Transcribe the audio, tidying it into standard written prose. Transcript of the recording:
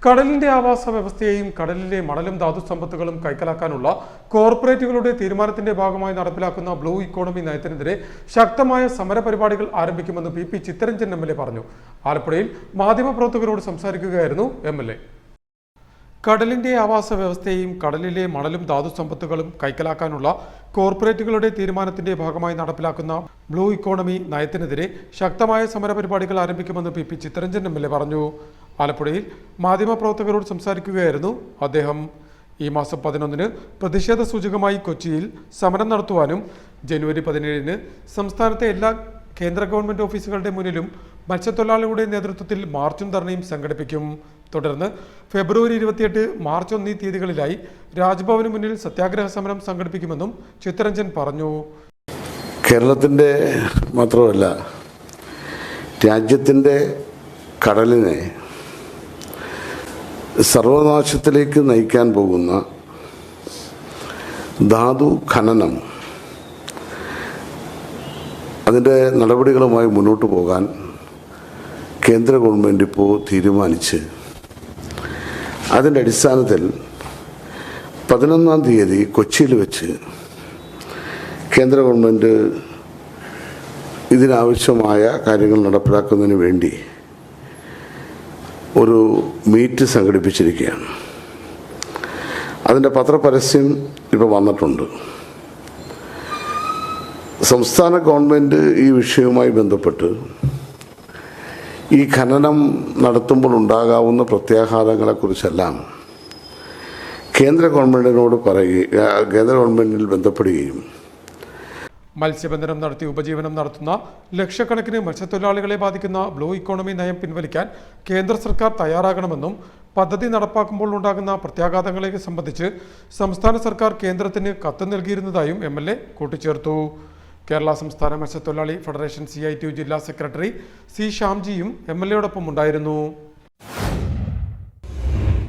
കടലിന്റെ ആവാസ വ്യവസ്ഥയെയും കടലിലെ മണലും ധാതുസമ്പത്തുകളും കൈക്കലാക്കാനുള്ള കോർപ്പറേറ്റുകളുടെ തീരുമാനത്തിന്റെ ഭാഗമായി നടപ്പിലാക്കുന്ന ബ്ലൂ ഇക്കോണമി നയത്തിനെതിരെ ശക്തമായ സമരപരിപാടികൾ ആരംഭിക്കുമെന്ന് പി ചിത്തരഞ്ജൻ എം.എൽ.എ പറഞ്ഞു. ആലപ്പുഴയിൽ മാധ്യമപ്രവർത്തകരോട് സംസാരിക്കുകയായിരുന്നു എം.എൽ.എ. കടലിന്റെ ആവാസ വ്യവസ്ഥയെയും കടലിലെ മണലും ധാതുസമ്പത്തുകളും കൈക്കലാക്കാനുള്ള കോർപ്പറേറ്റുകളുടെ തീരുമാനത്തിന്റെ ഭാഗമായി നടപ്പിലാക്കുന്ന ബ്ലൂ ഇക്കോണമി നയത്തിനെതിരെ ശക്തമായ സമരപരിപാടികൾ ആരംഭിക്കുമെന്ന് പി ചിത്തരഞ്ജൻ എം.എൽ.എ. പറഞ്ഞു. ആലപ്പുഴയിൽ മാധ്യമപ്രവർത്തകരോട് സംസാരിക്കുകയായിരുന്നു അദ്ദേഹം. ഈ മാസം 11-ന് പ്രതിഷേധ സൂചകമായി കൊച്ചിയിൽ സമരം നടത്തുവാനും ജനുവരി 17-ന് സംസ്ഥാനത്തെ എല്ലാ കേന്ദ്ര ഗവൺമെന്റ് ഓഫീസുകളുടെ മുന്നിലും മത്സ്യത്തൊഴിലാളികളുടെ നേതൃത്വത്തിൽ മാർച്ചും ധർണയും സംഘടിപ്പിക്കും. തുടർന്ന് ഫെബ്രുവരി 28, മാർച്ച് 1 തീയതികളിലായി രാജ്ഭവന് മുന്നിൽ സത്യാഗ്രഹ സമരം സംഘടിപ്പിക്കുമെന്നും ചിത്തരഞ്ജൻ പറഞ്ഞു. കേരളത്തിൻ്റെ മാത്രമല്ല രാജ്യത്തിൻ്റെ കടലിനെ സർവനാശത്തിലേക്ക് നയിക്കാൻ പോകുന്ന ധാതു ഖനനം അതിൻ്റെ നടപടികളുമായി മുന്നോട്ട് പോകാൻ കേന്ദ്ര ഗവൺമെൻറ് ഇപ്പോൾ തീരുമാനിച്ച് അതിൻ്റെ അടിസ്ഥാനത്തിൽ 11-ാം തീയതി കൊച്ചിയിൽ വെച്ച് കേന്ദ്ര ഗവൺമെൻറ് ഇതിനാവശ്യമായ കാര്യങ്ങൾ നടപ്പിലാക്കുന്നതിന് വേണ്ടി ഒരു മീറ്റ് സംഘടിപ്പിച്ചിരിക്കുകയാണ്. അതിൻ്റെ പത്രപരസ്യം ഇപ്പോൾ വന്നിട്ടുണ്ട്. സംസ്ഥാന ഗവൺമെൻറ് ഈ വിഷയവുമായി ബന്ധപ്പെട്ട് ഈ ഖനനം നടത്തുമ്പോൾ ഉണ്ടാകാവുന്ന പ്രത്യാഘാതങ്ങളെക്കുറിച്ചെല്ലാം കേന്ദ്ര ഗവൺമെൻറ്റിനോട് കേന്ദ്ര ഗവൺമെൻറ്റിൽ ബന്ധപ്പെടുകയും മത്സ്യബന്ധനം നടത്തി ഉപജീവനം നടത്തുന്ന ലക്ഷക്കണക്കിന് മത്സ്യത്തൊഴിലാളികളെ ബാധിക്കുന്ന ബ്ലൂ ഇക്കോണമി നയം പിൻവലിക്കാൻ കേന്ദ്ര സർക്കാർ തയ്യാറാകണമെന്നും പദ്ധതി നടപ്പാക്കുമ്പോൾ ഉണ്ടാകുന്ന പ്രത്യാഘാതങ്ങളെ സംബന്ധിച്ച് സംസ്ഥാന സർക്കാർ കേന്ദ്രത്തിന് കത്ത് നൽകിയിരുന്നതായും എം.എൽ.എ. കൂട്ടിച്ചേർത്തു. കേരള സംസ്ഥാന മത്സ്യത്തൊഴിലാളി ഫെഡറേഷൻ CITU ജില്ലാ സെക്രട്ടറി C. ശ്യാംജിയും എം.എൽ.എയോടൊപ്പം ഉണ്ടായിരുന്നു.